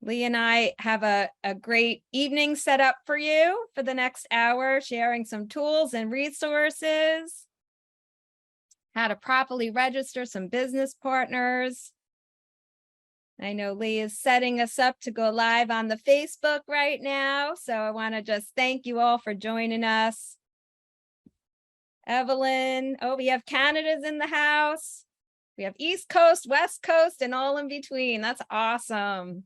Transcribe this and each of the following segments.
Leigh and I have a great evening set up for you for the next hour, sharing some tools and resources, how to properly register some business partners. I know Leigh is setting us up to go live on the Facebook right now, so I want to just thank you all for joining us. Evelyn, oh, we have Canada's in the house. We have East Coast, West Coast, and all in between. That's awesome.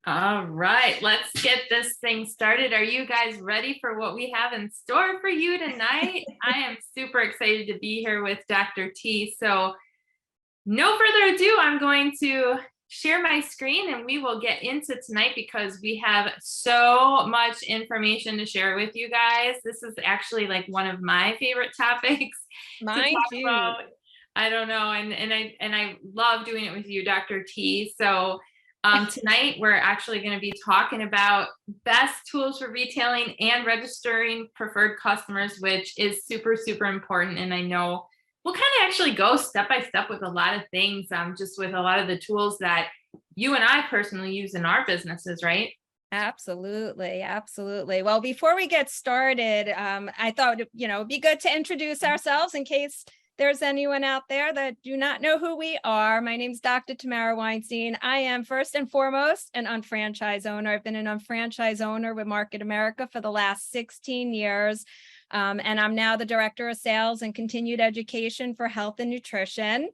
All right, let's get this thing started. Are you guys ready for what we have in store for you tonight? I am super excited to be here with Dr. T. So no further ado, I'm going to share my screen and we will get into tonight because we have so much information to share with you guys. This is actually like one of my favorite topics Mine to talk too. about. I don't know, and I love doing it with you, Dr. T. So tonight we're actually going to be talking about best tools for retailing and registering preferred customers, which is super, super important. And I know we'll kind of actually go step by step with a lot of things, just with a lot of the tools that you and I personally use in our businesses, right? Absolutely. Absolutely. Well, before we get started, I thought, it'd be good to introduce ourselves in case there's anyone out there that do not know who we are. My name is Dr. Tamara Weinstein. I am first and foremost an unfranchised owner. I've been an unfranchised owner with Market America for the last 16 years. And I'm now the Director of Sales and Continued Education for Health and Nutrition.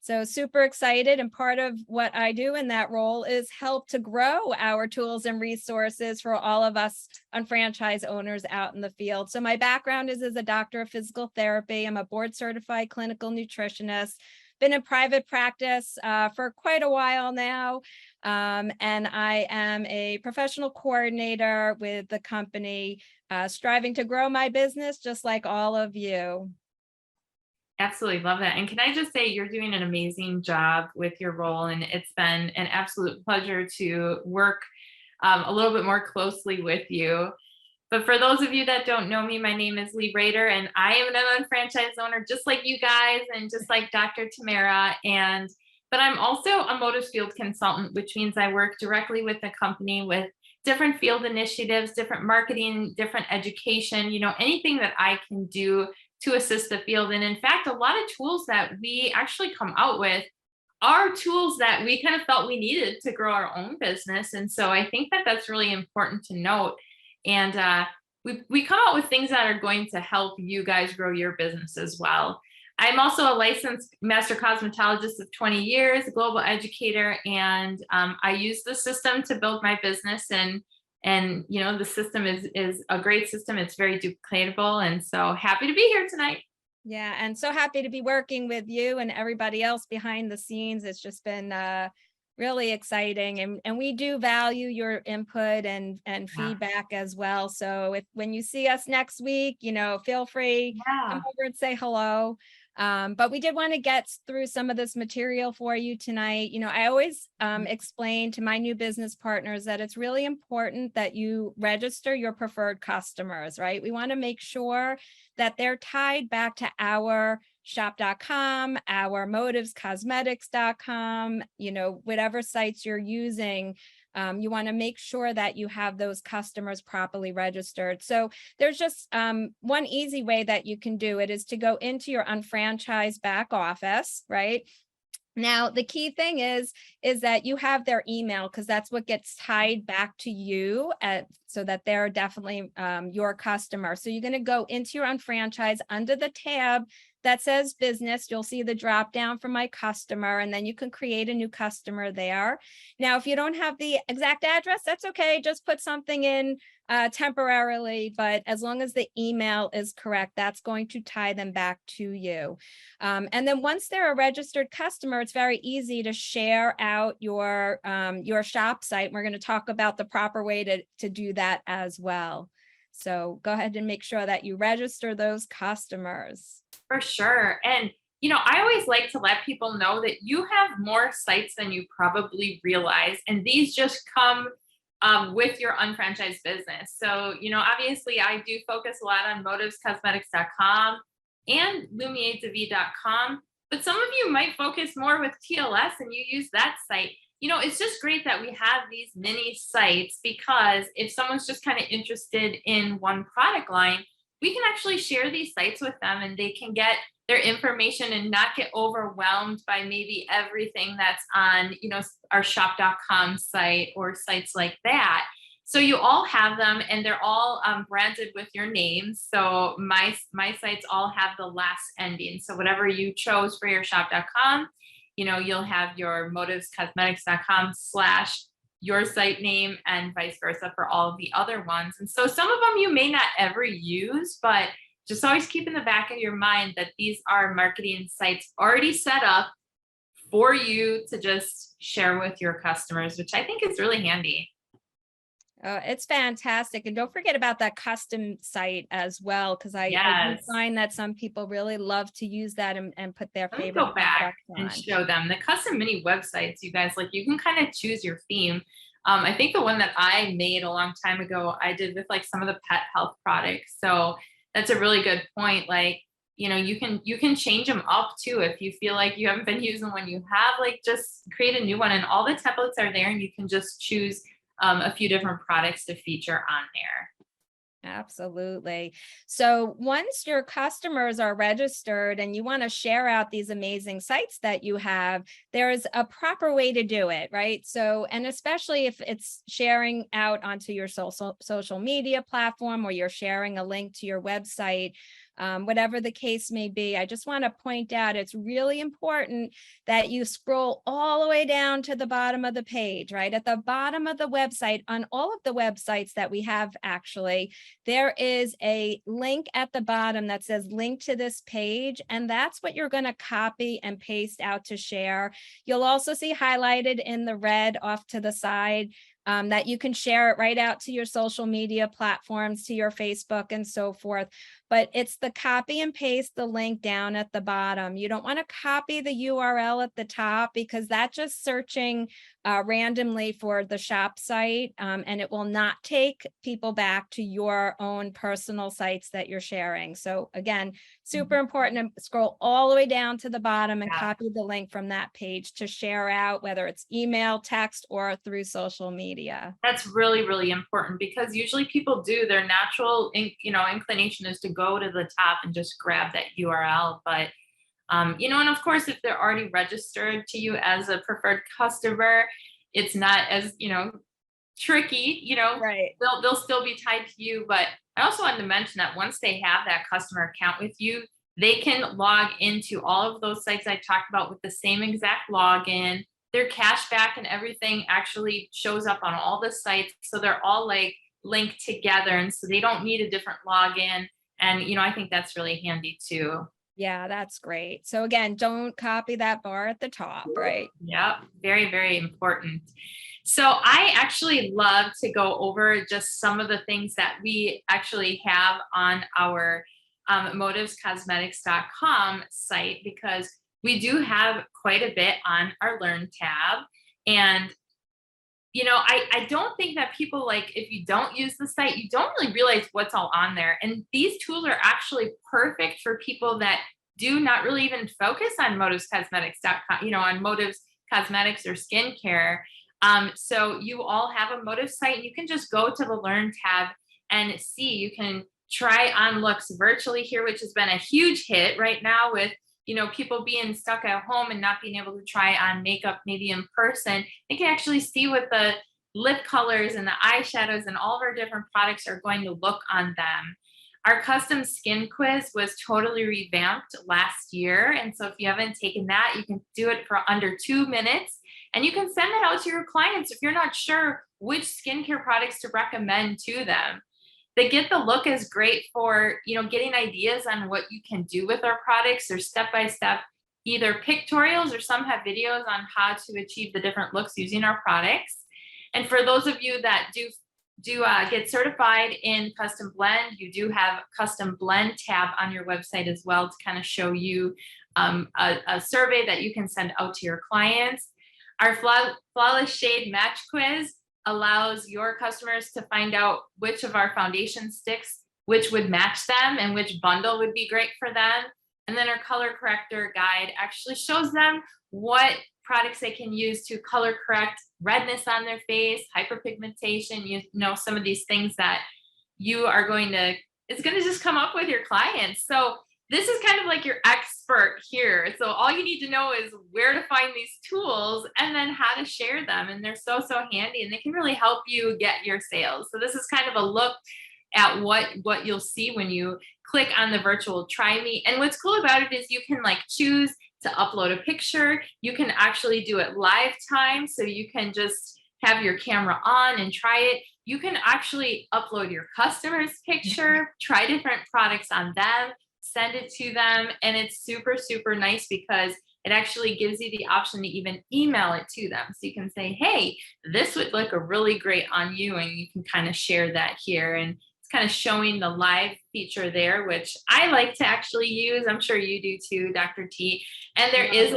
So super excited, and part of what I do in that role is help to grow our tools and resources for all of us unfranchised owners out in the field. So my background is as a doctor of physical therapy. I'm a board certified clinical nutritionist, been in private practice for quite a while now. And I am a professional coordinator with the company, striving to grow my business just like all of you. Absolutely love that. And can I just say you're doing an amazing job with your role, and it's been an absolute pleasure to work a little bit more closely with you. But for those of you that don't know me, my name is Leigh Raeder, and I am an unfranchised owner just like you guys and just like Dr. Tamara. But I'm also a motives field consultant, which means I work directly with the company with different field initiatives, different marketing, different education, anything that I can do to assist the field. And in fact, a lot of tools that we actually come out with are tools that we kind of felt we needed to grow our own business. And so I think that that's really important to note. And we come out with things that are going to help you guys grow your business as well. I'm also a licensed master cosmetologist of 20 years, a global educator, and I use the system to build my business. And the system is a great system. It's very duplicatable, and so happy to be here tonight. Yeah, and so happy to be working with you and everybody else behind the scenes. It's just been really exciting, and we do value your input and feedback as well. So when you see us next week, feel free, come over and say hello. But we did want to get through some of this material for you tonight. I always explain to my new business partners that it's really important that you register your preferred customers, right? We want to make sure that they're tied back to our shop.com, our motivescosmetics.com, whatever sites you're using. You want to make sure that you have those customers properly registered. So there's just one easy way that you can do it is to go into your unfranchised back office, right? Now, the key thing is that you have their email, because that's what gets tied back to you so that they're definitely your customer. So you're going to go into your unfranchised under the tab that says business. You'll see the drop down for my customer, and then you can create a new customer there. Now, if you don't have the exact address, that's okay. Just put something in temporarily, but as long as the email is correct, that's going to tie them back to you. And then once they're a registered customer, it's very easy to share out your shop site. We're going to talk about the proper way to do that as well. So go ahead and make sure that you register those customers. For sure. And, I always like to let people know that you have more sites than you probably realize. And these just come with your unfranchised business. So, obviously I do focus a lot on motivescosmetics.com and lumiedev.com, but some of you might focus more with TLS and you use that site. it's just great that we have these mini sites, because if someone's just kind of interested in one product line, we can actually share these sites with them and they can get their information and not get overwhelmed by maybe everything that's on, our shop.com site or sites like that. So you all have them and they're all branded with your name. So my sites all have the last ending. So whatever you chose for your shop.com, you'll have your motivescosmetics.com / your site name, and vice versa for all of the other ones. And so some of them you may not ever use, but just always keep in the back of your mind that these are marketing sites already set up for you to just share with your customers, which I think is really handy. It's fantastic. And don't forget about that custom site as well, because I do Yes. find that some people really love to use that and put their Let me favorite go back products and on. show them the custom mini websites, you guys. Like, you can kind of choose your theme. I think the one that I made a long time ago, I did with like some of the pet health products. So that's a really good point. Like, you can change them up too if you feel like you haven't been using one you have. Like, just create a new one, and all the templates are there, and you can just choose a few different products to feature on there. Absolutely. So once your customers are registered and you want to share out these amazing sites that you have, there's a proper way to do it, right? So, and especially if it's sharing out onto your social media platform, or you're sharing a link to your website, whatever the case may be, I just want to point out it's really important that you scroll all the way down to the bottom of the page, right? At the bottom of the website, on all of the websites that we have, actually, there is a link at the bottom that says link to this page, and that's what you're going to copy and paste out to share. You'll also see highlighted in the red off to the side that you can share it right out to your social media platforms, to your Facebook and so forth. But it's the copy and paste the link down at the bottom. You don't want to copy the URL at the top, because that's just searching randomly for the shop site, and it will not take people back to your own personal sites that you're sharing. So again, super important to scroll all the way down to the bottom and copy the link from that page to share out, whether it's email, text, or through social media. That's really, really important, because usually people do, their natural, inclination is to go to the top and just grab that URL. But, and of course, if they're already registered to you as a preferred customer, it's not as, tricky, Right. they'll still be tied to you. But I also wanted to mention that once they have that customer account with you, they can log into all of those sites I talked about with the same exact login. Their cash back and everything actually shows up on all the sites. So they're all like linked together. And so they don't need a different login. And, I think that's really handy too. Yeah, that's great. So again, don't copy that bar at the top, right? Yep. Very, very important. So I actually love to go over just some of the things that we actually have on our motivescosmetics.com site, because we do have quite a bit on our Learn tab. And I don't think that people, like, if you don't use the site, you don't really realize what's all on there. And these tools are actually perfect for people that do not really even focus on motivescosmetics.com, on Motives Cosmetics or skincare. So you all have a Motive site, and you can just go to the Learn tab and see. You can try on looks virtually here, which has been a huge hit right now with people being stuck at home and not being able to try on makeup maybe in person. They can actually see what the lip colors and the eyeshadows and all of our different products are going to look on them. Our custom skin quiz was totally revamped last year. And so if you haven't taken that, you can do it for under 2 minutes, and you can send it out to your clients if you're not sure which skincare products to recommend to them. The Get the Look is great for, getting ideas on what you can do with our products. There's step-by-step either pictorials, or some have videos on how to achieve the different looks using our products. And for those of you that do get certified in custom blend, you do have custom blend tab on your website as well, to kind of show you a survey that you can send out to your clients. Our flawless shade match quiz allows your customers to find out which of our foundation sticks, which would match them and which bundle would be great for them. And then our color corrector guide actually shows them what products they can use to color correct redness on their face, hyperpigmentation, some of these things that you are going to, it's going to just come up with your clients. So this is kind of like your expert here. So all you need to know is where to find these tools and then how to share them. And they're so, so handy, and they can really help you get your sales. So this is kind of a look at what you'll see when you click on the virtual try me. And what's cool about it is you can like choose to upload a picture. You can actually do it live time. So you can just have your camera on and try it. You can actually upload your customer's picture, try different products on them, send it to them. And it's super, super nice because it actually gives you the option to even email it to them. So you can say, hey, this would look really great on you. And you can kind of share that here. And it's kind of showing the live feature there, which I like to actually use. I'm sure you do too, Dr. T. And there is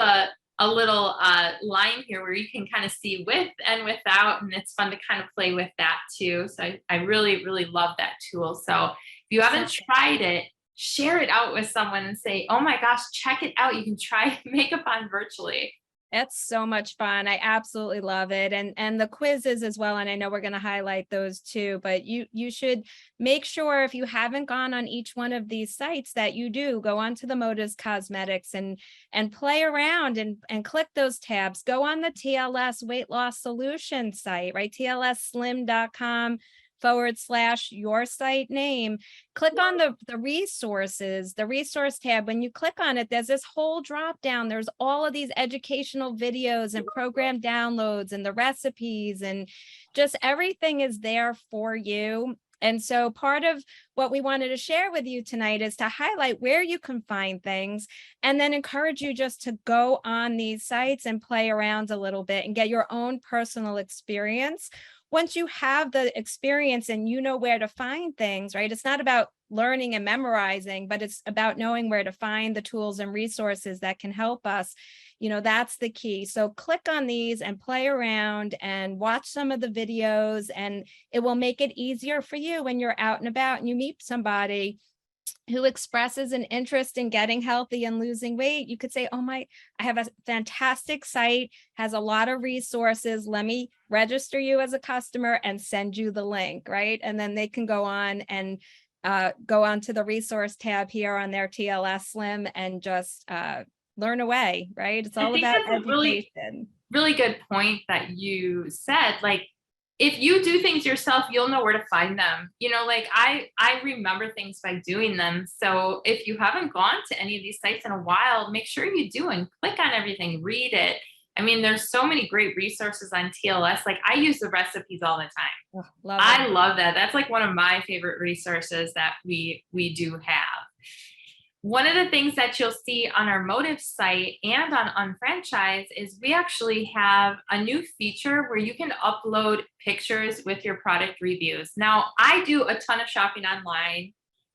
a little line here where you can kind of see with and without, and it's fun to kind of play with that too. So I really, really love that tool. So if you haven't tried it, share it out with someone and say, oh my gosh, check it out. You can try makeup on virtually. It's so much fun. I absolutely love it. And the quizzes as well. And I know we're going to highlight those too, but you should make sure, if you haven't gone on each one of these sites, that you do go onto the Motives Cosmetics and play around and click those tabs. Go on the TLS weight loss solution site, right? TLSslim.com / your site name. Click on the resources, the resource tab. When you click on it, there's this whole drop down. There's all of these educational videos and program downloads and the recipes, and just everything is there for you. And so part of what we wanted to share with you tonight is to highlight where you can find things, and then encourage you just to go on these sites and play around a little bit and get your own personal experience. Once you have the experience and you know where to find things, right? It's not about learning and memorizing, but it's about knowing where to find the tools and resources that can help us. That's the key. So click on these and play around and watch some of the videos, and it will make it easier for you when you're out and about and you meet somebody who expresses an interest in getting healthy and losing weight. You could say, oh I have a fantastic site, has a lot of resources. Let me register you as a customer and send you the link, right? And then they can go on and go on to the resource tab here on their TLS Slim and just learn away, right? It's all about education. Really good point that you said. Like, if you do things yourself, you'll know where to find them. Like I remember things by doing them. So if you haven't gone to any of these sites in a while, make sure you do and click on everything, read it. I mean, there's so many great resources on TLS. Like, I use the recipes all the time. I love that. That's like one of my favorite resources that we do have. One of the things that you'll see on our Motive site and on Unfranchise is we actually have a new feature where you can upload pictures with your product reviews. Now, I do a ton of shopping online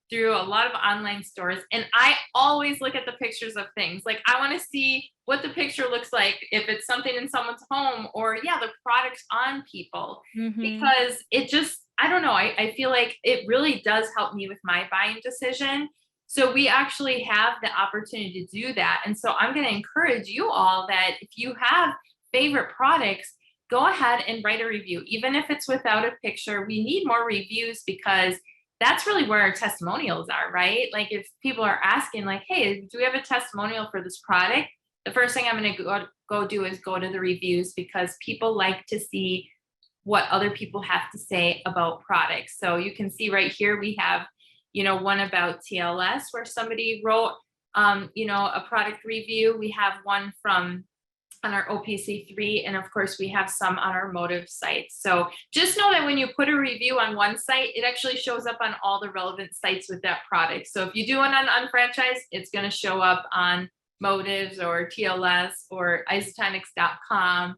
through a lot of online stores, and I always look at the pictures of things. Like, I want to see what the picture looks like, if it's something in someone's home, or the products on people, because it just, I don't know, I feel like it really does help me with my buying decision. So we actually have the opportunity to do that. And so I'm going to encourage you all that if you have favorite products, go ahead and write a review, even if it's without a picture. We need more reviews because that's really where our testimonials are, right? Like, if people are asking like, hey, do we have a testimonial for this product? The first thing I'm going to go do is go to the reviews, because people like to see what other people have to say about products. So you can see right here, we have one about TLS where somebody wrote, a product review. We have one from on our OPC3, and of course we have some on our Motive site. So just know that when you put a review on one site, it actually shows up on all the relevant sites with that product. So if you do one on Unfranchise, it's going to show up on Motives or TLS or isotonics.com.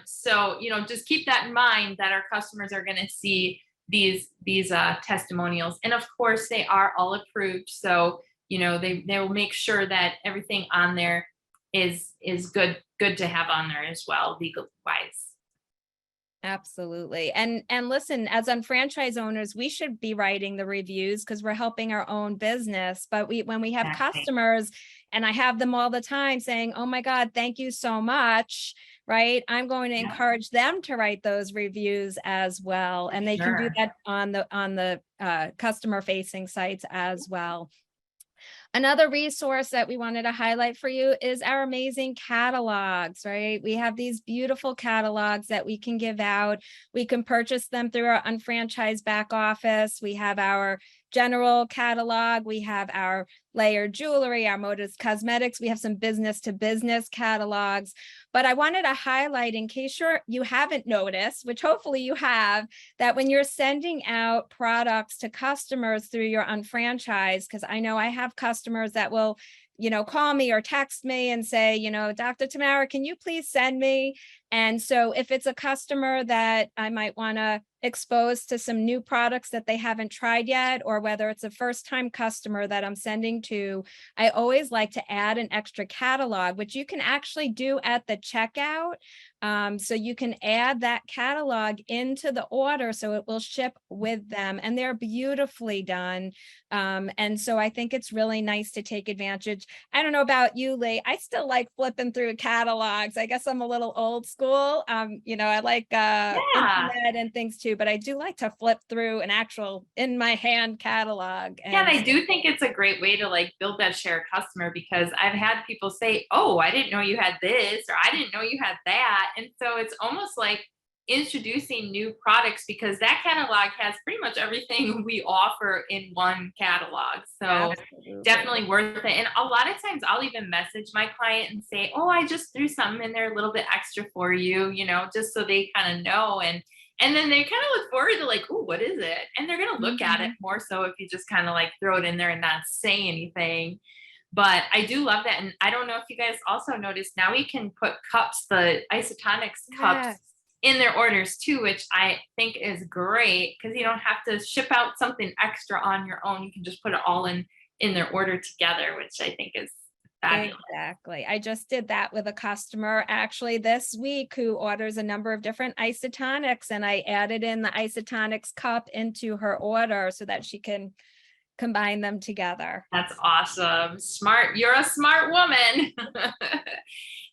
So, just keep that in mind, that our customers are going to see these testimonials, and of course they are all approved. So they will make sure that everything on there is good to have on there as well, legal wise. Absolutely. And listen, as franchise owners, we should be writing the reviews because we're helping our own business. But when we have Exactly. customers, and I have them all the time saying, "Oh my God, thank you so much," right? I'm going to Yeah, encourage them to write those reviews as well. for And they can do sure. that on the customer facing sites as well. Another resource that we wanted to highlight for you is our amazing catalogs, right? We have these beautiful catalogs that we can give out. We can purchase them through our unfranchised back office. We have our general catalog. We have our layered jewelry, our Motives cosmetics. We have some business to business catalogs. But I wanted to highlight, in case you haven't noticed, which hopefully you have, that when you're sending out products to customers through your unfranchised, because I know I have customers that will, call me or text me and say, Dr. Tamara, can you please send me? And so if it's a customer that I might want to expose to some new products that they haven't tried yet, or whether it's a first time customer that I'm sending to, I always like to add an extra catalog, which you can actually do at the checkout. So you can add that catalog into the order so it will ship with them, and they're beautifully done. And so I think it's really nice to take advantage. I don't know about you, Leigh. I still like flipping through catalogs. I guess I'm a little old school. I like Yeah. internet and things too, but I do like to flip through an actual in my hand catalog. Yeah, and And I so, do think it's a great way to like build that shared customer because I've had people say, "Oh, I didn't know you had this," or "I didn't know you had that." And so it's almost like introducing new products because that catalog has pretty much everything we offer in one catalog. So absolutely. definitely worth it. And a lot of times I'll even message my client and say, "Oh, I just threw something in there a little bit extra for you, just so they kind of know." And then they kind of look forward to like, "Oh, what is it?" And they're going to look at it Mhm. more so if you just kind of like throw it in there and not say anything. But I do love that. And I don't know if you guys also noticed now we can put cups, the isotonics cups Yes. in their orders too, which I think is great because you don't have to ship out something extra on your own. You can just put it all in their order together, which I think is fabulous. Exactly. I just did that with a customer actually this week who orders a number of different isotonics, and I added in the isotonics cup into her order so that she can combine them together. That's awesome. Smart. You're a smart woman.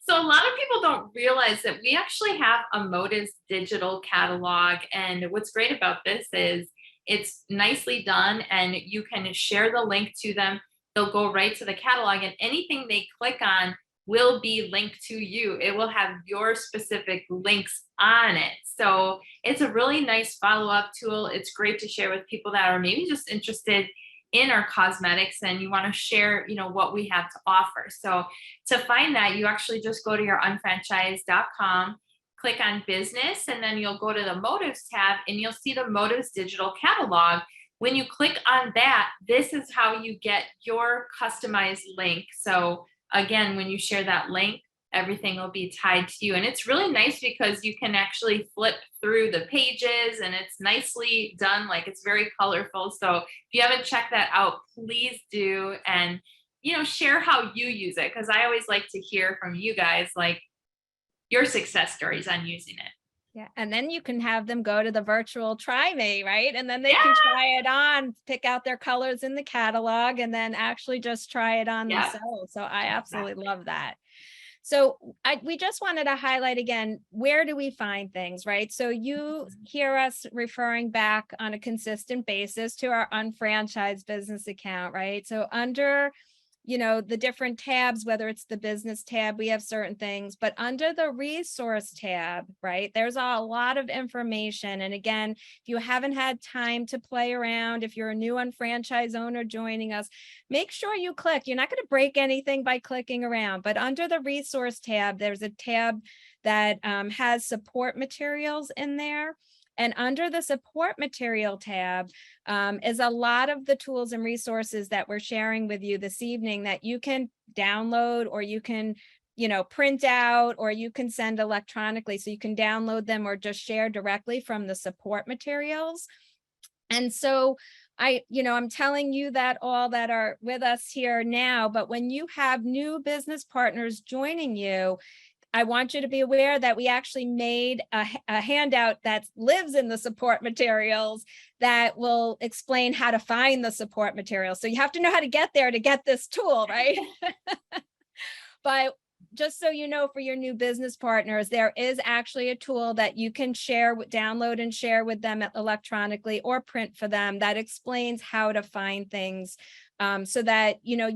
So a lot of people don't realize that we actually have a Motives digital catalog. And what's great about this is it's nicely done and you can share the link to them. They'll go right to the catalog and anything they click on will be linked to you. It will have your specific links on it. So it's a really nice follow-up tool. It's great to share with people that are maybe just interested in our cosmetics and you want to share, what we have to offer. So to find that, you actually just go to your unfranchised.com, click on business, and then you'll go to the Motives tab and you'll see the Motives digital catalog. When you click on that, this is how you get your customized link. So again, when you share that link, everything will be tied to you. And it's really nice because you can actually flip through the pages and it's nicely done. Like it's very colorful. So if you haven't checked that out, please do. And, share how you use it. Cause I always like to hear from you guys, like your success stories on using it. Yeah. And then you can have them go to the virtual try me, right? And then they Yeah. can try it on, pick out their colors in the catalog, and then actually just try it on Yeah. themselves. So I absolutely Exactly. love that. So we just wanted to highlight again, where do we find things, right? So you hear us referring back on a consistent basis to our unfranchised business account, right? So under, the different tabs, whether it's the business tab, we have certain things, but under the resource tab, right, there's a lot of information. And again, if you haven't had time to play around, if you're a new unfranchised owner joining us, make sure you click. You're not going to break anything by clicking around, but under the resource tab, there's a tab that has support materials in there. And under the support material tab is a lot of the tools and resources that we're sharing with you this evening that you can download, or you can, print out, or you can send electronically. So you can download them or just share directly from the support materials. And so I'm telling you that all that are with us here now, but when you have new business partners joining you, I want you to be aware that we actually made a handout that lives in the support materials that will explain how to find the support materials. So you have to know how to get there to get this tool, right? But just so you know, for your new business partners, there is actually a tool that you can share, download and share with them electronically or print for them that explains how to find things, so that, you know,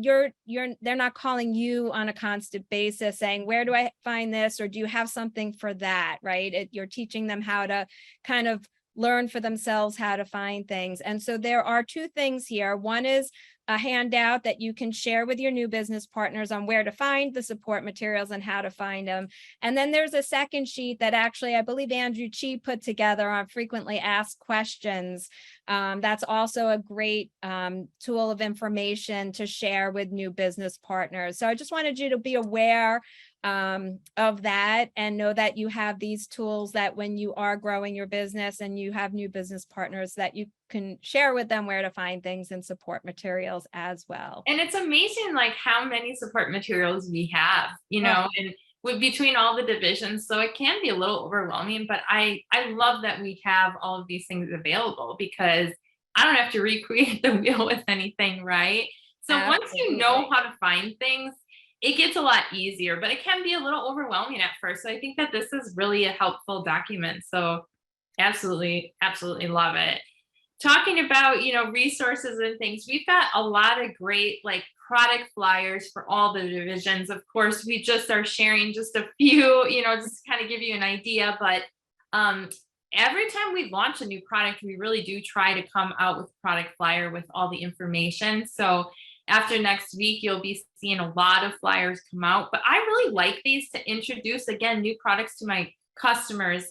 they're not calling you on a constant basis saying, where do I find this? Or do you have something for that, right? You're teaching them how to kind of learn for themselves how to find things. And so there are two things here. One is a handout that you can share with your new business partners on where to find the support materials and how to find them. And then there's a second sheet that actually, I believe Andrew Chi put together on frequently asked questions. That's also a great tool of information to share with new business partners. So I just wanted you to be aware of that and know that you have these tools that when you are growing your business and you have new business partners, that you can share with them where to find things and support materials as well. And it's amazing like how many support materials we have, you know, and with between all the divisions. So it can be a little overwhelming, but I love that we have all of these things available because I don't have to recreate the wheel with anything, right? So once you know how to find things, it gets a lot easier, but it can be a little overwhelming at first. So I think that this is really a helpful document. So absolutely, absolutely love it. Talking about, you know, resources and things, we've got a lot of great like product flyers for all the divisions. Of course, we just are sharing just a few, you know, just to kind of give you an idea. But every time we launch a new product, we really do try to come out with a product flyer with all the information. So after next week, you'll be seeing a lot of flyers come out. But I really like these to introduce, again, new products to my customers.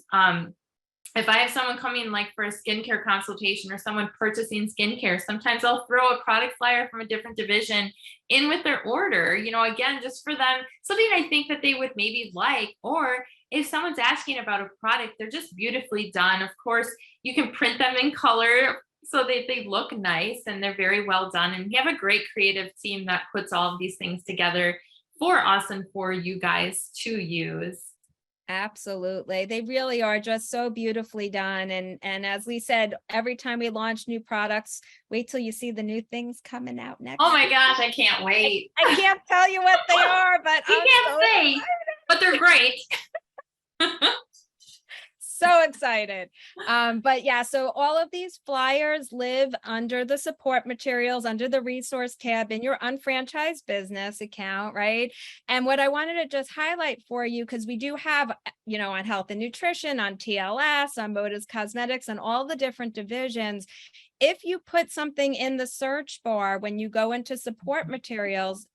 If I have someone coming like for a skincare consultation or someone purchasing skincare, sometimes I'll throw a product flyer from a different division in with their order, you know, again, just for them, something I think that they would maybe like. Or if someone's asking about a product, they're just beautifully done. Of course, you can print them in color so that they look nice and they're very well done. And we have a great creative team that puts all of these things together for us and for you guys to use. Absolutely. They really are just so beautifully done. And as we said, every time we launch new products, wait till you see the new things coming out next. Oh my gosh, I can't wait. I can't tell you what they are, but you can't say, but they're great. So excited. But yeah, so all of these flyers live under the support materials, under the resource tab in your unfranchised business account, right? And what I wanted to just highlight for you, because we do have, you know, on health and nutrition, on TLS, on Moda's Cosmetics, and all the different divisions. If you put something in the search bar when you go into support materials,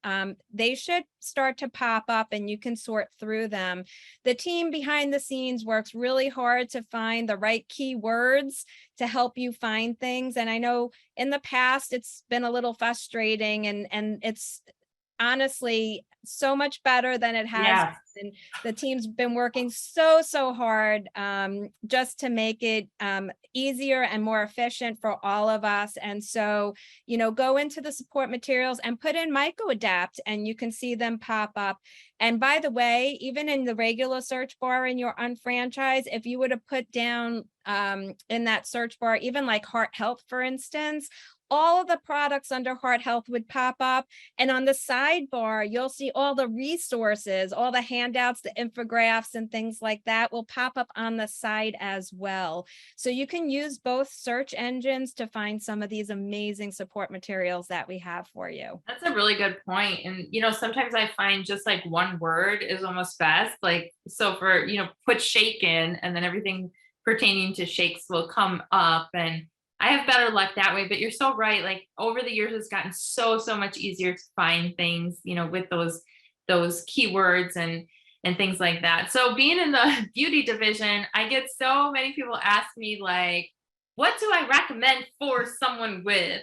they should start to pop up and you can sort through them. The team behind the scenes works really hard to find the right keywords to help you find things. And I know in the past it's been a little frustrating, and it's honestly so much better than it has been. The team's been working so hard just to make it easier and more efficient for all of us. And so, you know, go into the support materials and put in MycoAdapt and you can see them pop up. And by the way, even in the regular search bar in your unfranchise, if you would have put down in that search bar, even like heart health, for instance, all of the products under heart health would pop up. And on the sidebar, you'll see all the resources, all the handouts, the infographics and things like that will pop up on the side as well. So you can use both search engines to find some of these amazing support materials that we have for you. That's a really good point. And, you know, sometimes I find just like one word is almost best. Like, so for, you know, put shake in and then everything pertaining to shakes will come up, and I have better luck that way. But you're so right. Like over the years, it's gotten so much easier to find things, you know, with those keywords and things like that. So being in the beauty division, I get so many people ask me like, what do I recommend for someone with?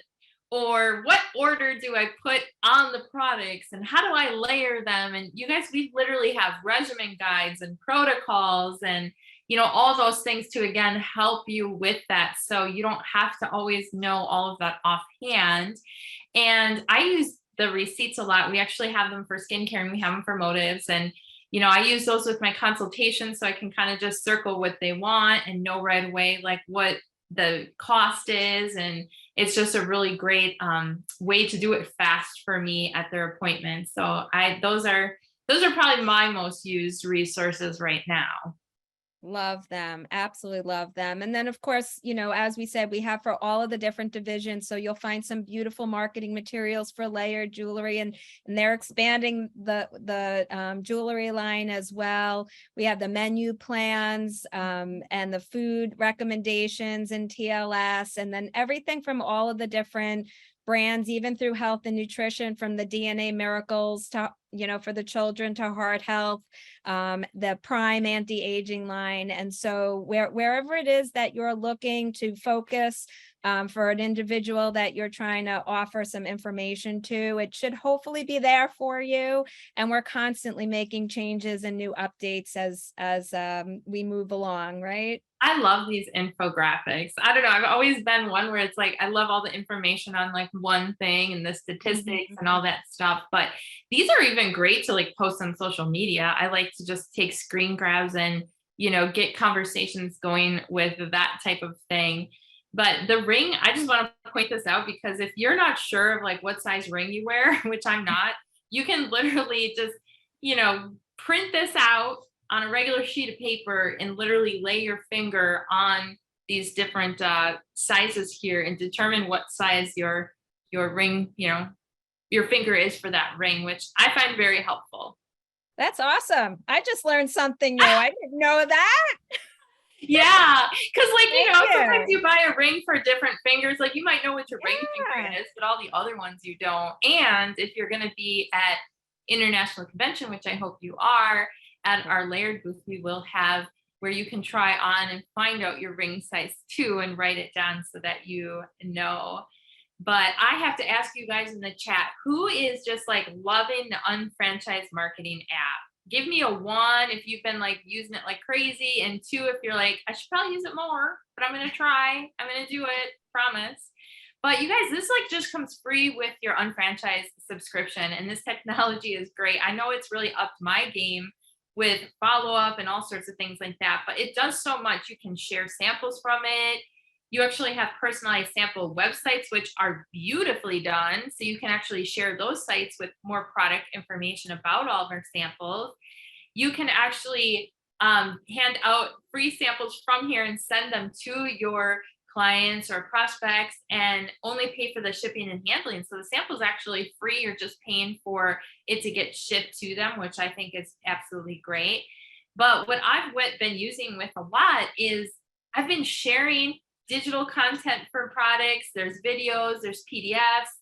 Or what order do I put on the products and how do I layer them? And you guys, we literally have regimen guides and protocols and, you know, all those things to, again, help you with that. So you don't have to always know all of that offhand. And I use the receipts a lot. We actually have them for skincare and we have them for motives. And, I use those with my consultations so I can kind of just circle what they want and know right away like what the cost is. And it's just a really great way to do it fast for me at their appointments. So those are probably my most used resources right now. Love them. Absolutely love them. And then, of course, as we said, we have for all of the different divisions. So you'll find some beautiful marketing materials for layered jewelry, and they're expanding the jewelry line as well. We have the menu plans and the food recommendations and TLS, and then everything from all of the different brands, even through health and nutrition, from the DNA miracles to, for the children, to heart health, the prime anti-aging line. And so wherever it is that you're looking to focus for an individual that you're trying to offer some information to, it should hopefully be there for you. And we're constantly making changes and new updates as we move along, right? I love these infographics. I don't know. I've always been one where it's like, I love all the information on like one thing and the statistics and all that stuff. But these are even great to like post on social media. I like to just take screen grabs and, get conversations going with that type of thing. But the ring, I just want to point this out because if you're not sure of like what size ring you wear, which I'm not, you can literally just, print this out on a regular sheet of paper and literally lay your finger on these different sizes here and determine what size your ring, your finger is for that ring, which I find very helpful. That's awesome. I just learned something new. I didn't know that. Yeah, because like Thank sometimes you. you buy a ring for different fingers. Like you might know what your ring finger Yeah. is, but all the other ones you don't. And if you're going to be at international convention, which I hope you are, at our layered booth, we will have where you can try on and find out your ring size too and write it down so that you know. But I have to ask you guys in the chat, who is just like loving the unfranchised marketing app? Give me a 1 if you've been like using it like crazy, and 2 if you're like, I should probably use it more, but I'm gonna try. I'm gonna do it, promise. But you guys, this like just comes free with your unfranchised subscription, and this technology is great. I know it's really upped my game with follow up and all sorts of things like that, but it does so much. You can share samples from it. You actually have personalized sample websites, which are beautifully done. So you can actually share those sites with more product information about all of our samples. You can actually hand out free samples from here and send them to your clients or prospects and only pay for the shipping and handling. So the sample is actually free. You're just paying for it to get shipped to them, which I think is absolutely great. But what I've been using with a lot is I've been sharing digital content for products. There's videos, there's PDFs.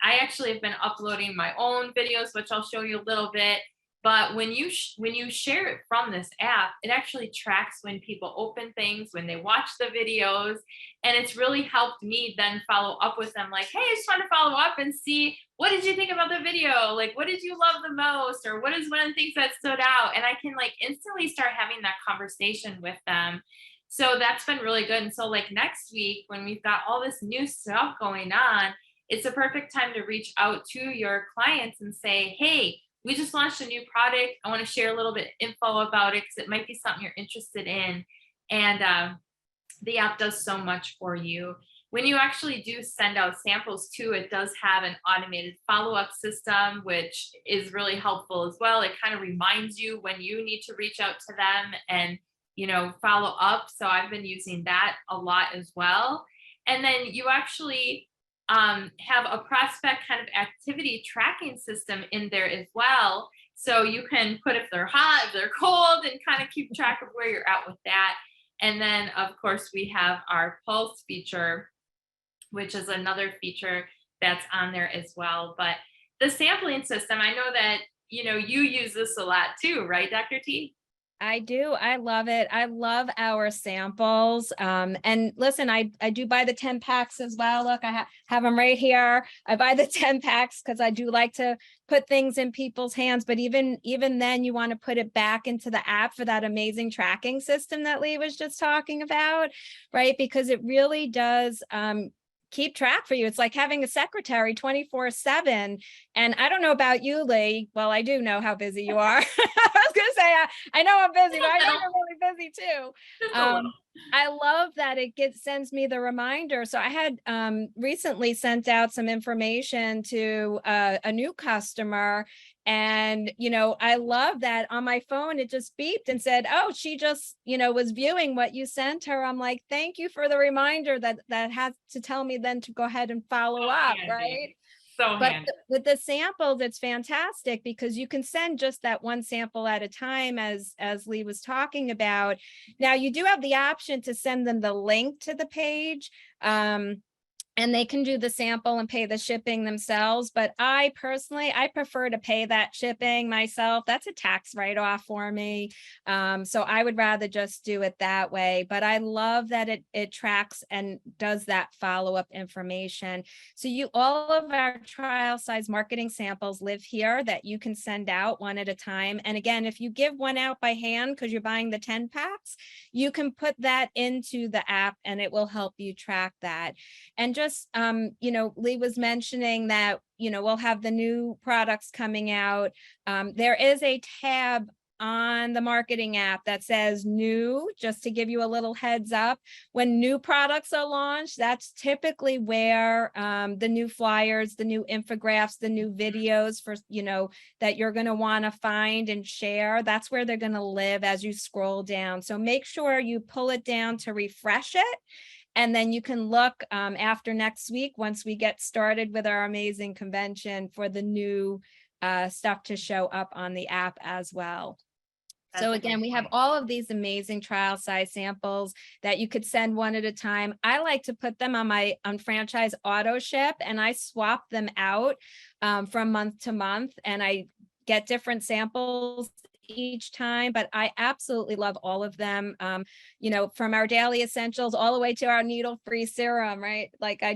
I actually have been uploading my own videos, which I'll show you a little bit. But when you share it from this app, it actually tracks when people open things, when they watch the videos, and it's really helped me then follow up with them like, hey, I just want to follow up and see, what did you think about the video? Like, what did you love the most? Or what is one of the things that stood out? And I can like instantly start having that conversation with them. So that's been really good. And so like next week, when we've got all this new stuff going on, it's a perfect time to reach out to your clients and say, hey, we just launched a new product. I want to share a little bit info about it because it might be something you're interested in. And the app does so much for you. When you actually do send out samples too, it does have an automated follow-up system, which is really helpful as well. It kind of reminds you when you need to reach out to them and follow up. So I've been using that a lot as well. And then you actually have a prospect kind of activity tracking system in there as well. So you can put if they're hot, if they're cold, and kind of keep track of where you're at with that. And then, of course, we have our Pulse feature, which is another feature that's on there as well. But the sampling system, I know that, you use this a lot too, right, Dr. T? I do. I love it. I love our samples. And listen, I do buy the 10 packs as well. Look, I have them right here. I buy the 10 packs because I do like to put things in people's hands. But even then, you want to put it back into the app for that amazing tracking system that Leigh was just talking about, right? Because it really does keep track for you. It's like having a secretary 24/7. And I don't know about you, Leigh. Well, I do know how busy you are. I was going to say, I know I'm busy, but I know you're really busy too. Just a little. I love that it sends me the reminder. So I had recently sent out some information to a new customer. And, I love that on my phone, it just beeped and said, oh, she just, was viewing what you sent her. I'm like, thank you for the reminder that has to tell me then to go ahead and follow up, handy. right? So But handy. with the samples, it's fantastic because you can send just that one sample at a time, as Leigh was talking about. Now, you do have the option to send them the link to the page. And they can do the sample and pay the shipping themselves. But I personally, I prefer to pay that shipping myself. That's a tax write-off for me. So I would rather just do it that way. But I love that it tracks and does that follow-up information. So all of our trial size marketing samples live here that you can send out one at a time. And again, if you give one out by hand because you're buying the 10 packs, you can put that into the app and it will help you track that. And just, Leigh was mentioning that, we'll have the new products coming out. There is a tab on the marketing app that says new, just to give you a little heads up. When new products are launched, that's typically where the new flyers, the new infographics, the new videos for, that you're going to want to find and share. That's where they're going to live as you scroll down. So make sure you pull it down to refresh it. And then you can look after next week, once we get started with our amazing convention, for the new stuff to show up on the app as well. So again, we have all of these amazing trial size samples that you could send one at a time. I like to put them on my franchise auto ship, and I swap them out from month to month, and I get different samples each time, but I absolutely love all of them. From our daily essentials all the way to our needle-free serum, right? Like I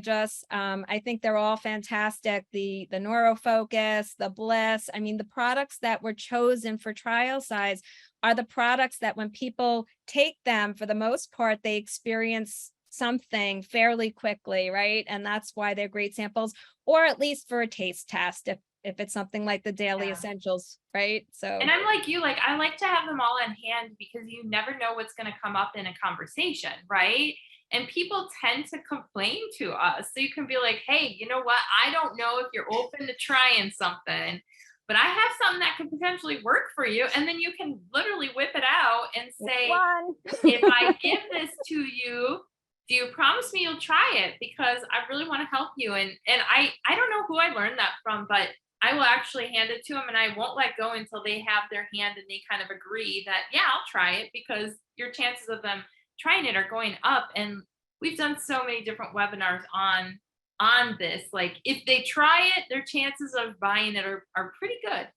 think they're all fantastic. The NeuroFocus, the Bliss. I mean, the products that were chosen for trial size are the products that when people take them, for the most part, they experience something fairly quickly, right? And that's why they're great samples, or at least for a taste test, if it's something like the daily essentials, right? So, and I'm like you, I like to have them all on hand because you never know what's going to come up in a conversation, right? And people tend to complain to us. So you can be like, hey, you know what? I don't know if you're open to trying something, but I have something that could potentially work for you. And then you can literally whip it out and say, if I give this to you, do you promise me you'll try it? Because I really want to help you. And I don't know who I learned that from, but I will actually hand it to them and I won't let go until they have their hand and they kind of agree that, yeah, I'll try it, because your chances of them trying it are going up. And we've done so many different webinars on this. Like, if they try it, their chances of buying it are pretty good.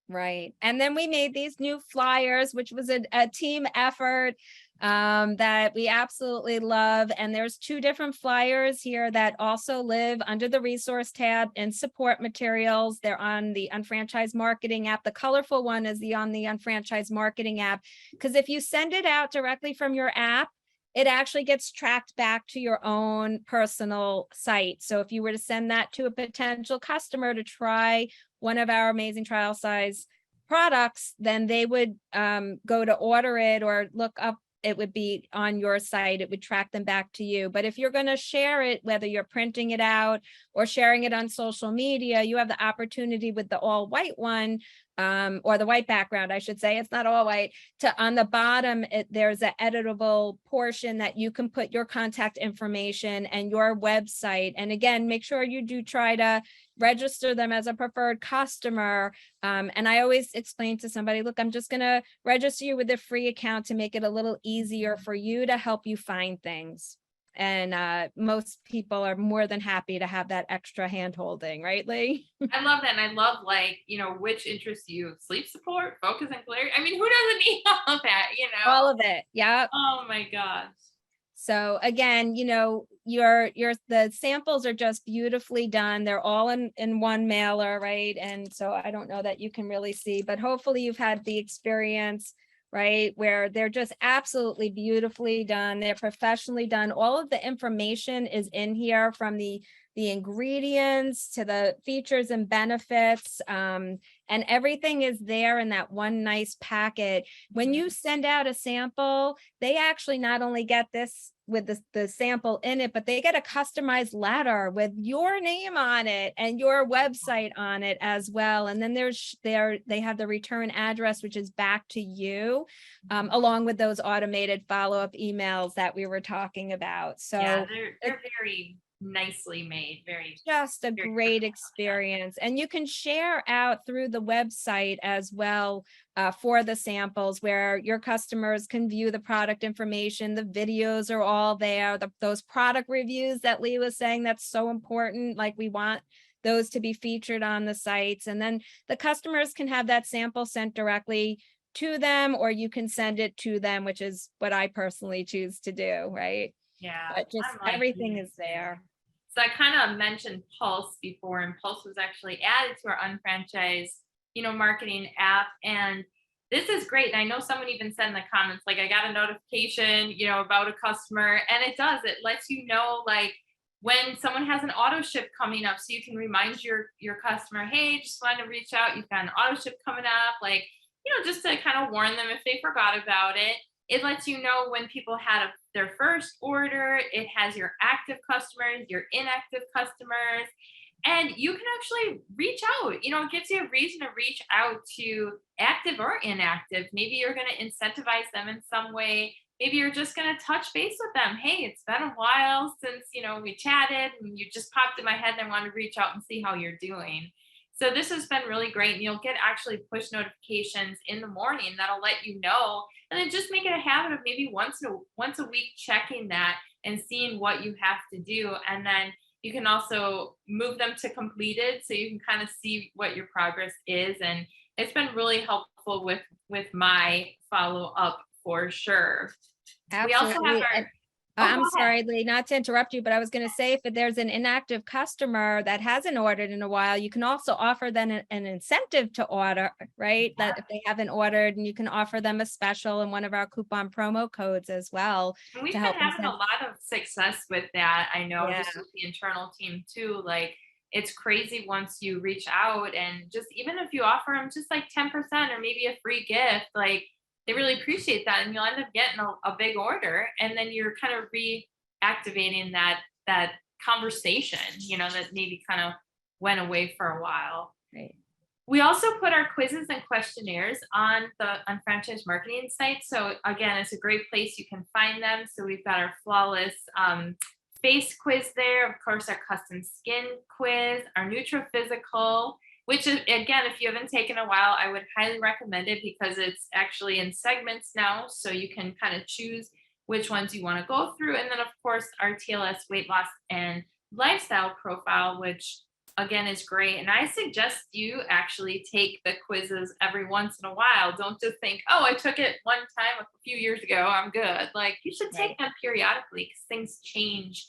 Right. And then we made these new flyers, which was a team effort that we absolutely love. And there's 2 different flyers here that also live under the resource tab and support materials. They're on the Unfranchised Marketing app. The colorful one is on the Unfranchised Marketing app, because if you send it out directly from your app, it actually gets tracked back to your own personal site. So if you were to send that to a potential customer to try one of our amazing trial size products, then they would go to order it or look up. It would be on your site. It would track them back to you. But if you're going to share it, whether you're printing it out or sharing it on social media, you have the opportunity with the all white one, or the white background, I should say. It's not all white. On the bottom, there's an editable portion that you can put your contact information and your website. And again, make sure you do try to register them as a preferred customer. And I always explain to somebody, look, I'm just going to register you with a free account to make it a little easier for you, to help you find things. And most people are more than happy to have that extra hand holding, right, Leigh? I love that. And I love, which interests you: sleep support, focus and clarity. I mean, who doesn't need all of that, All of it. Yeah. Oh my gosh. So again, the samples are just beautifully done. They're all in one mailer, right? And so I don't know that you can really see, but hopefully you've had the experience right? Where they're just absolutely beautifully done. They're professionally done. All of the information is in here, from the ingredients to the features and benefits, and everything is there in that one nice packet. When you send out a sample, they actually not only get this with the sample in it, but they get a customized letter with your name on it and your website on it as well. And then they have the return address, which is back to you, along with those automated follow-up emails that we were talking about. So yeah, they're very nicely made, very just a very great personal, yeah. experience. And you can share out through the website as well, for the samples, where your customers can view the product information. The videos are all there. Those product reviews that Leigh was saying, that's so important. Like, we want those to be featured on the sites. And then the customers can have that sample sent directly to them, or you can send it to them, which is what I personally choose to do, right? Yeah, But just I'm like everything you. is there. So I kind of mentioned Pulse before, and Pulse was actually added to our unfranchised, marketing app. And this is great. And I know someone even said in the comments, like, I got a notification, about a customer, and it does. It lets you know, like, when someone has an auto ship coming up, so you can remind your customer, hey, just wanted to reach out. You've got an auto ship coming up, like, just to kind of warn them if they forgot about it. It lets you know when people had their first order. It has your active customers, your inactive customers, and you can actually reach out. It gives you a reason to reach out to active or inactive. Maybe you're going to incentivize them in some way. Maybe you're just going to touch base with them. Hey, it's been a while since, we chatted, and you just popped in my head, and I wanted to reach out and see how you're doing. So this has been really great. And you'll get actually push notifications in the morning that'll let you know. And then just make it a habit of maybe once a week checking that and seeing what you have to do. And then you can also move them to completed, so you can kind of see what your progress is. And it's been really helpful with my follow up for sure. We also have Absolutely. our And oh, I'm go ahead. sorry, Leigh, not to interrupt you, but I was going to say, if there's an inactive customer that hasn't ordered in a while, you can also offer them an incentive to order, right? That if they haven't ordered, and you can offer them a special and one of our coupon promo codes as well And we've to been help having a incent. lot of success with that. I know, Yeah, just with the internal team too. Like, it's crazy once you reach out, and just even if you offer them just like 10% or maybe a free gift, like, they really appreciate that. And you'll end up getting a big order. And then you're kind of reactivating that conversation, that maybe kind of went away for a while. right. We also put our quizzes and questionnaires on the unfranchised marketing site. So again, it's a great place you can find them. So we've got our flawless face quiz there, of course, our custom skin quiz, our nutrophysical, which is, again, if you haven't taken a while, I would highly recommend it, because it's actually in segments now. So you can kind of choose which ones you want to go through. And then, of course, our TLS weight loss and lifestyle profile, which again is great. And I suggest you actually take the quizzes every once in a while. Don't just think, oh, I took it one time a few years ago, I'm good. Like, you should take Right. them periodically, because things change,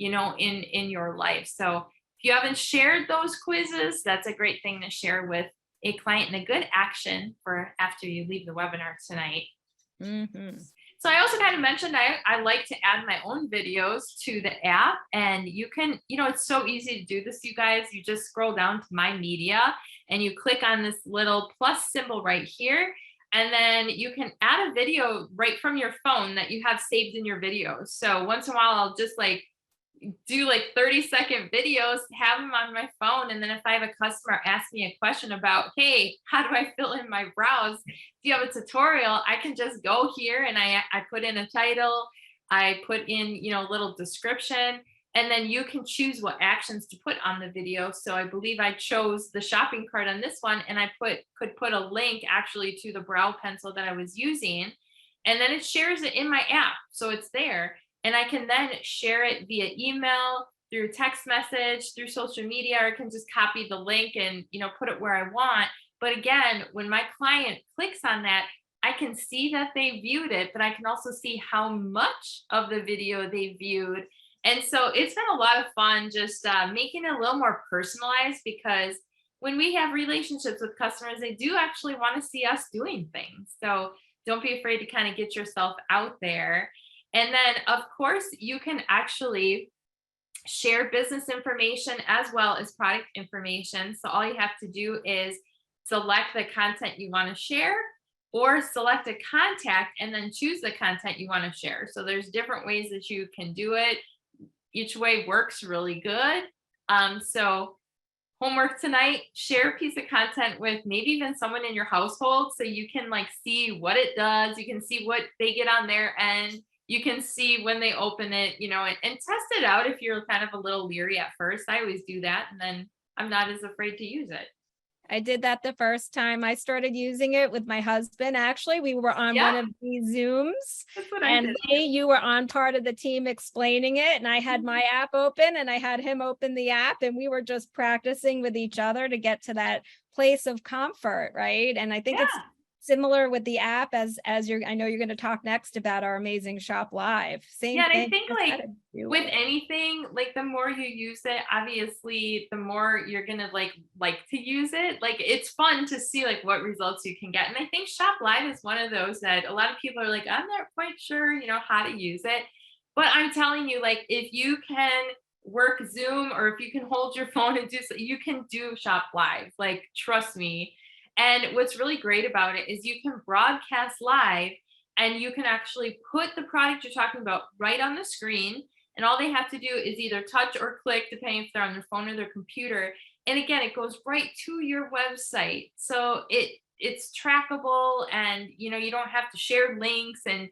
in your life. So if you haven't shared those quizzes, that's a great thing to share with a client, and a good action for after you leave the webinar tonight. Mm-hmm. So I also kind of mentioned I like to add my own videos to the app, and you can, it's so easy to do this, you guys. You just scroll down to my media, and you click on this little plus symbol right here. And then you can add a video right from your phone that you have saved in your videos. So once in a while, I'll just like do like 30-second videos, have them on my phone. And then if I have a customer ask me a question about, hey, how do I fill in my brows? Do you have a tutorial? I can just go here, and I put in a title, I put in, a little description, and then you can choose what actions to put on the video. So I believe I chose the shopping cart on this one, and I could put a link actually to the brow pencil that I was using. And then it shares it in my app. So it's there. And I can then share it via email, through text message, through social media, or I can just copy the link and, put it where I want. But again, when my client clicks on that, I can see that they viewed it, but I can also see how much of the video they viewed. And so it's been a lot of fun just making it a little more personalized, because when we have relationships with customers, they do actually want to see us doing things. So don't be afraid to kind of get yourself out there. And then, of course, you can actually share business information as well as product information. So all you have to do is select the content you want to share, or select a contact and then choose the content you want to share. So there's different ways that you can do it. Each way works really good. So homework tonight, share a piece of content with maybe even someone in your household so you can like see what it does. You can see what they get on their end. You can see when they open it, and test it out if you're kind of a little leery at first. I always do that. And then I'm not as afraid to use it. I did that the first time I started using it with my husband. Actually, we were on one Yeah, of these Zooms, that's what I and did. Leigh, you were on part of the team explaining it, and I had my app open and I had him open the app, and we were just practicing with each other to get to that place of comfort, right? And I think it's Yeah. similar with the app as I know you're going to talk next about our amazing Shop Live. Same Yeah, and I thing, think just like gotta do with it. anything, like the more you use it, obviously the more you're gonna like to use it. Like it's fun to see like what results you can get. And I think Shop Live is one of those that a lot of people are like, I'm not quite sure, how to use it. But I'm telling you, like if you can work Zoom or if you can hold your phone and do so, you can do Shop Live. Like trust me. And what's really great about it is you can broadcast live, and you can actually put the product you're talking about right on the screen, and all they have to do is either touch or click depending if they're on their phone or their computer, and again it goes right to your website, so it's trackable, and you don't have to share links and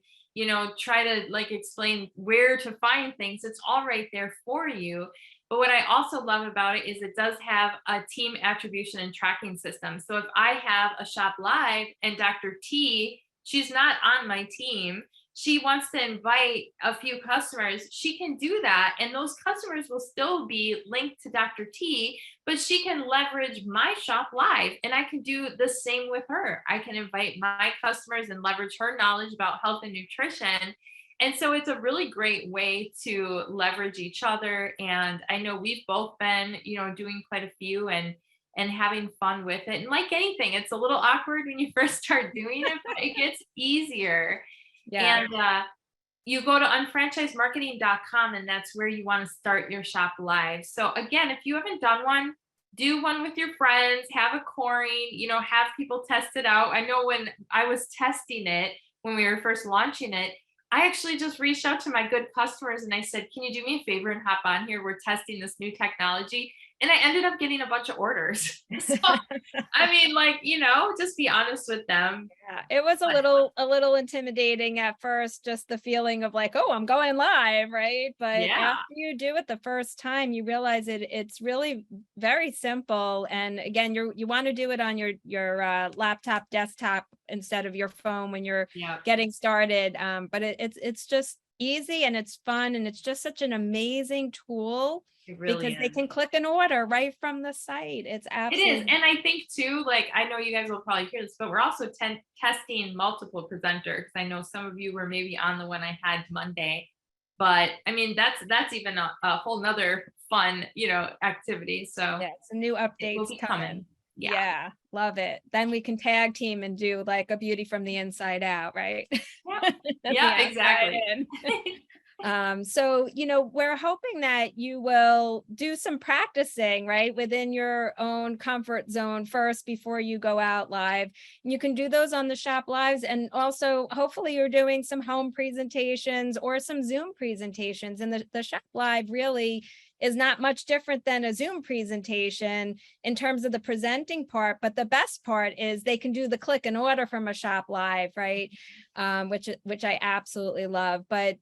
try to like explain where to find things. It's all right there for you. But what I also love about it is it does have a team attribution and tracking system. So if I have a Shop Live and Dr. T, she's not on my team, she wants to invite a few customers, she can do that. And those customers will still be linked to Dr. T, but she can leverage my Shop Live. And I can do the same with her. I can invite my customers and leverage her knowledge about health and nutrition. And so it's a really great way to leverage each other. And I know we've both been, doing quite a few and having fun with it. And like anything, it's a little awkward when you first start doing it, but it gets easier. Yeah. And you go to unfranchisemarketing.com, and that's where you want to start your Shop Live. So again, if you haven't done one, do one with your friends, have a coring, have people test it out. I know when I was testing it, when we were first launching it, I actually just reached out to my good customers and I said, can you do me a favor and hop on here? We're testing this new technology. And I ended up getting a bunch of orders. So, I mean, like, just be honest with them. Yeah, it was a little intimidating at first, just the feeling of like, oh, I'm going live, right? But Yeah. after you do it the first time, you realize it's really very simple. And again, you want to do it on your laptop, desktop instead of your phone when you're Yeah. getting started. But it's just easy and it's fun, and it's just such an amazing tool It really because they is. can click an order right from the site. It's It is. absolutely And I think too, like, I know you guys will probably hear this, but we're also testing multiple presenters. I know some of you were maybe on the one I had Monday, but I mean, that's even a whole nother fun, activity. So yeah, some new it will updates be coming. coming. Yeah. Yeah, love it. Then we can tag team and do like a beauty from the inside out, right? Yeah. The Yeah, outside exactly. in. So, we're hoping that you will do some practicing, right, within your own comfort zone first before you go out live. And you can do those on the Shop Lives. And also, hopefully, you're doing some home presentations or some Zoom presentations. And the Shop Live really is not much different than a Zoom presentation in terms of the presenting part. But the best part is they can do the click and order from a Shop Live, right? Which I absolutely love. But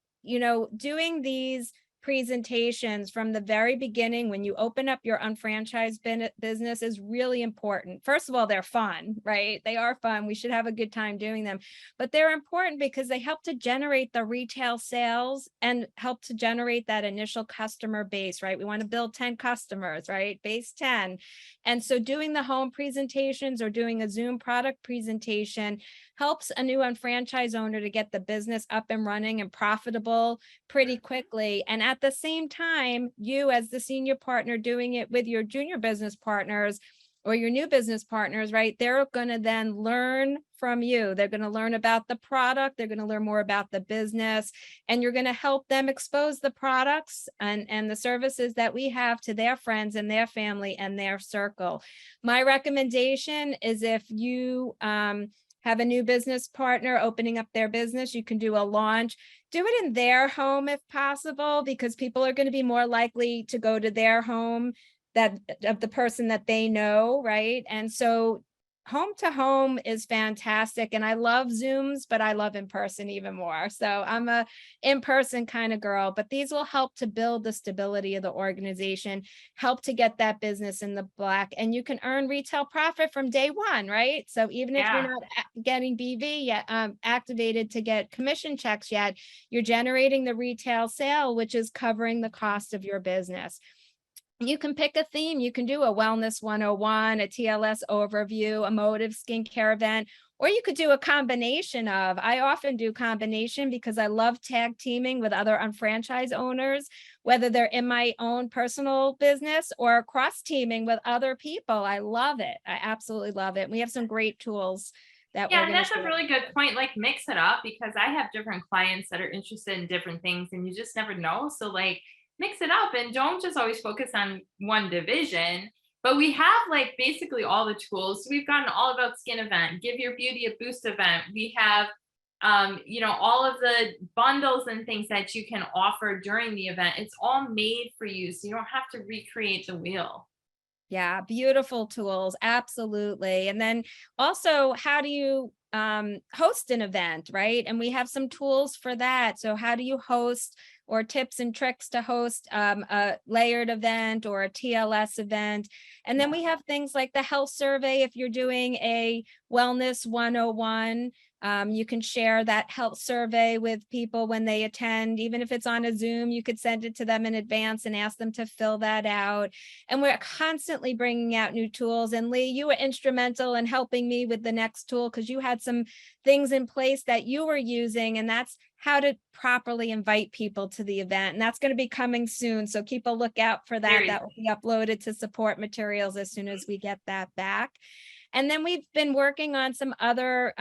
doing these presentations from the very beginning when you open up your unfranchised business is really important. First of all, they're fun, right? They are fun. We should have a good time doing them, but they're important because they help to generate the retail sales and help to generate that initial customer base, right? We want to build 10 customers, right? Base 10. And so doing the home presentations or doing a Zoom product presentation helps a new unfranchised owner to get the business up and running and profitable pretty quickly. And at the same time, you as the senior partner doing it with your junior business partners or your new business partners, right? They're going to then learn from you. They're going to learn about the product. They're going to learn more about the business, and you're going to help them expose the products and the services that we have to their friends and their family and their circle. My recommendation is, if you have a new business partner opening up their business, you can do a launch. Do it in their home if possible, because people are going to be more likely to go to their home that of the person that they know, right? And so home to home is fantastic. And I love Zooms, but I love in person even more. So I'm a in-person kind of girl, but these will help to build the stability of the organization, help to get that business in the black, and you can earn retail profit from day one, right? So even if you're Yeah. not getting BV yet, activated to get commission checks yet, you're generating the retail sale, which is covering the cost of your business. You can pick a theme. You can do a wellness 101, a TLS overview, a motive skincare event, or you could do a combination of. I often do combination because I love tag teaming with other unfranchised owners, whether they're in my own personal business or cross teaming with other people. I love it. I absolutely love it. We have some great tools that Yeah, we're and going to that's a share. really good point. Like, mix it up, because I have different clients that are interested in different things, and you just never know. So, like, mix it up and don't just always focus on one division. But we have like basically all the tools. So we've got an all about skin event, give your beauty a boost event. We have, all of the bundles and things that you can offer during the event. It's all made for you, so you don't have to recreate the wheel. Yeah, beautiful tools. Absolutely. And then also, how do you host an event, right? And we have some tools for that. So how do you host, or tips and tricks to host a layered event or a TLS event? And then Yeah. we have things like the health survey. If you're doing a wellness 101, you can share that health survey with people when they attend. Even if it's on a Zoom, you could send it to them in advance and ask them to fill that out. And we're constantly bringing out new tools. And Leigh, you were instrumental in helping me with the next tool, because you had some things in place that you were using, and that's how to properly invite people to the event. And that's going to be coming soon. So keep a lookout for that. Very That will be uploaded to support materials as soon as we get that back. And then we've been working on some other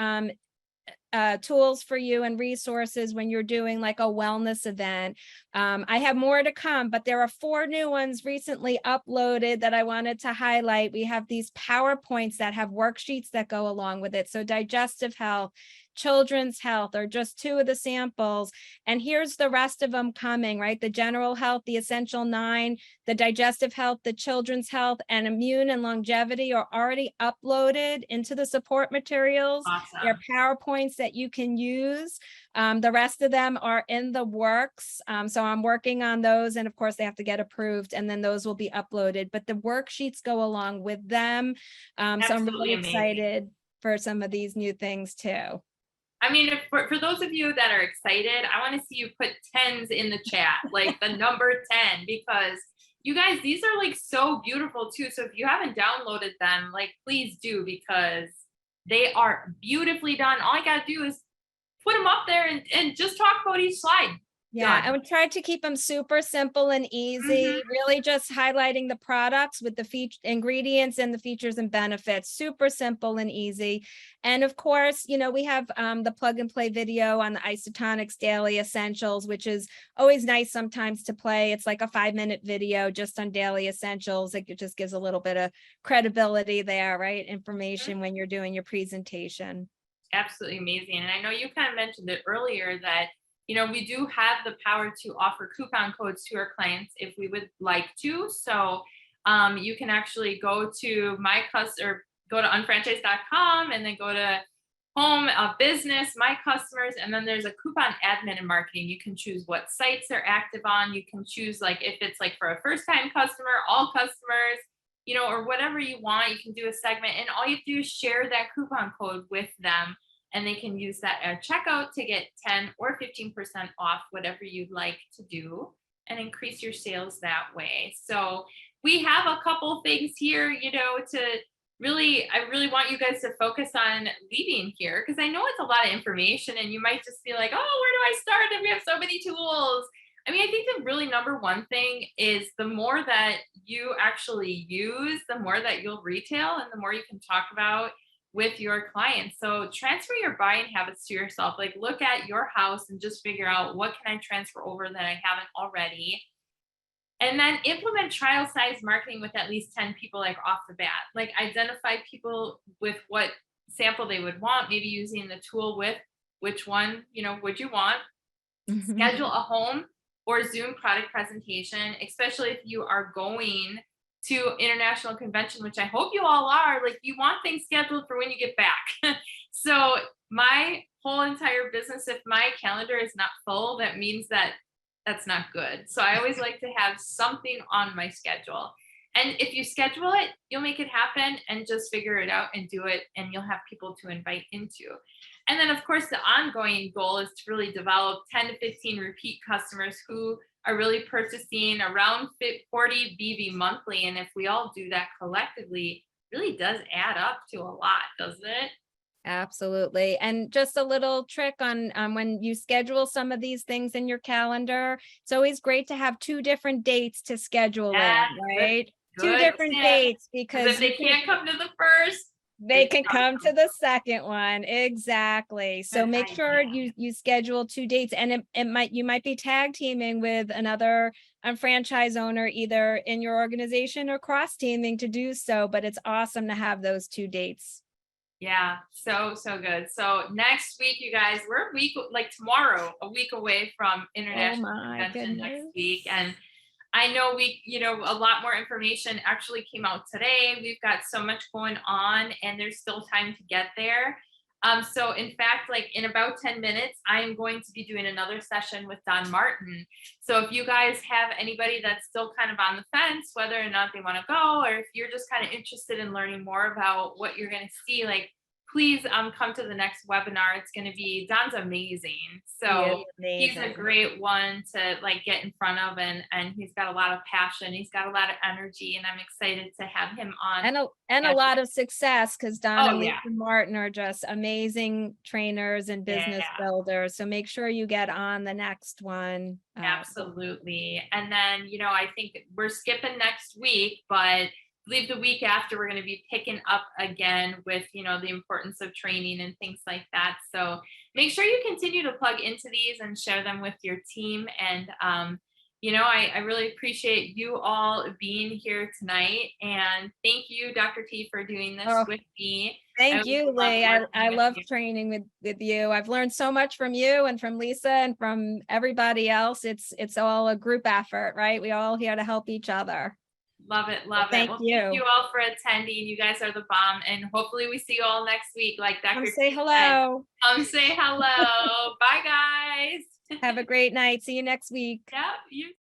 tools for you and resources when you're doing like a wellness event. I have more to come, but there are 4 new ones recently uploaded that I wanted to highlight. We have these PowerPoints that have worksheets that go along with it. So digestive health, children's health are just 2 of the samples. And here's the rest of them coming, right? The general health, the essential 9, the digestive health, the children's health, and immune and longevity are already uploaded into the support materials. They're Awesome. PowerPoints that you can use. The rest of them are in the works. So I'm working on those. And of course, they have to get approved, and then those will be uploaded. But the worksheets go along with them. So I'm Absolutely really amazing. excited for some of these new things too. I mean, if, for those of you that are excited, I want to see you put tens in the chat, like the number 10, because you guys, these are like so beautiful too. So if you haven't downloaded them, like, please do, because they are beautifully done. All I got to do is put them up there and just talk about each slide. Yeah, I Done. would try to keep them super simple and Mhm. easy, really just highlighting the products with the feature ingredients and the features and benefits, super simple and easy. And of course, we have the plug and play video on the Isotonics Daily Essentials, which is always nice sometimes to play. It's like a 5-minute video just on daily essentials. It just gives a little bit of credibility there, right? Information when you're doing your presentation. Absolutely amazing. And I know you kind of mentioned it earlier that, we do have the power to offer coupon codes to our clients if we would like to. So you can actually go to or go to unfranchise.com and then go to home, business, my customers, and then there's a coupon admin and marketing. You can choose what sites they're active on. You can choose like if it's like for a first time customer, all customers, or whatever you want. You can do a segment, and all you have to do is share that coupon code with them, and they can use that at checkout to get 10 or 15% off whatever you'd like to do and increase your sales that way. So we have a couple things here, I really want you guys to focus on leaving here, because I know it's a lot of information and you might just be like, oh, where do I start? And we have so many tools. I mean, I think the really number one thing is the more that you actually use, the more that you'll retail and the more you can talk about with your clients. So transfer your buying habits to yourself. Like look at your house and just figure out what can I transfer over that I haven't already. And then implement trial size marketing with at least 10 people like off the bat. Like identify people with what sample they would want, maybe using the tool with which one, would you want. Schedule a home or Zoom product presentation, especially if you are going to international convention, which I hope you all are. Like you want things scheduled for when you get back. So my whole entire business, if my calendar is not full, that means that that's not good. So I always like to have something on my schedule. And if you schedule it, you'll make it happen and just figure it out and do it. And you'll have people to invite into. And then, of course, the ongoing goal is to really develop 10 to 15 repeat customers who are really purchasing around 40 BV monthly. And if we all do that collectively, it really does add up to a lot, doesn't it? Absolutely. And just a little trick on when you schedule some of these things in your calendar, it's always great to have two different dates to schedule in, That's right? Two good different tip. dates Because if because they can't come to the first, they can come to the second one. Exactly. So good make sure idea. you schedule two dates, and you might be tag teaming with another franchise owner either in your organization or cross teaming to do so, but it's awesome to have those two dates. Yeah, so good. So next week, you guys, we're a week like tomorrow, a week away from Oh International my Convention next goodness. week. And I know a lot more information actually came out today. We've got so much going on and there's still time to get there. So in fact, like in about 10 minutes, I'm going to be doing another session with Don Martin. So if you guys have anybody that's still kind of on the fence, whether or not they want to go, or if you're just kind of interested in learning more about what you're going to see, like please come to the next webinar. It's going to be, Don's amazing. So he's a Amazing. great one to like get in front of, and he's got a lot of passion. He's got a lot of energy, and I'm excited to have him on. And a lot of success, because Don Oh and Lisa yeah, Martin are just amazing trainers and business yeah, builders. So make sure you get on the next one. absolutely. And then I think we're skipping next week, but leave the week after we're going to be picking up again with the importance of training and things like that. So make sure you continue to plug into these and share them with your team. And I really appreciate you all being here tonight, and thank you, Dr. T, for doing this Oh, with me. I thank always you, love Leigh. working I with love you. training with you. I've learned so much from you and from Lisa and from everybody else. It's all a group effort, right? We all here to help each other. Love it, So love it. thank Well, thank you. you all for attending. You guys are the bomb, and hopefully we see you all next week, like Come Dr. say T said. hello. Come say hello. Bye, guys. Have a great night. See you next week. Yep, you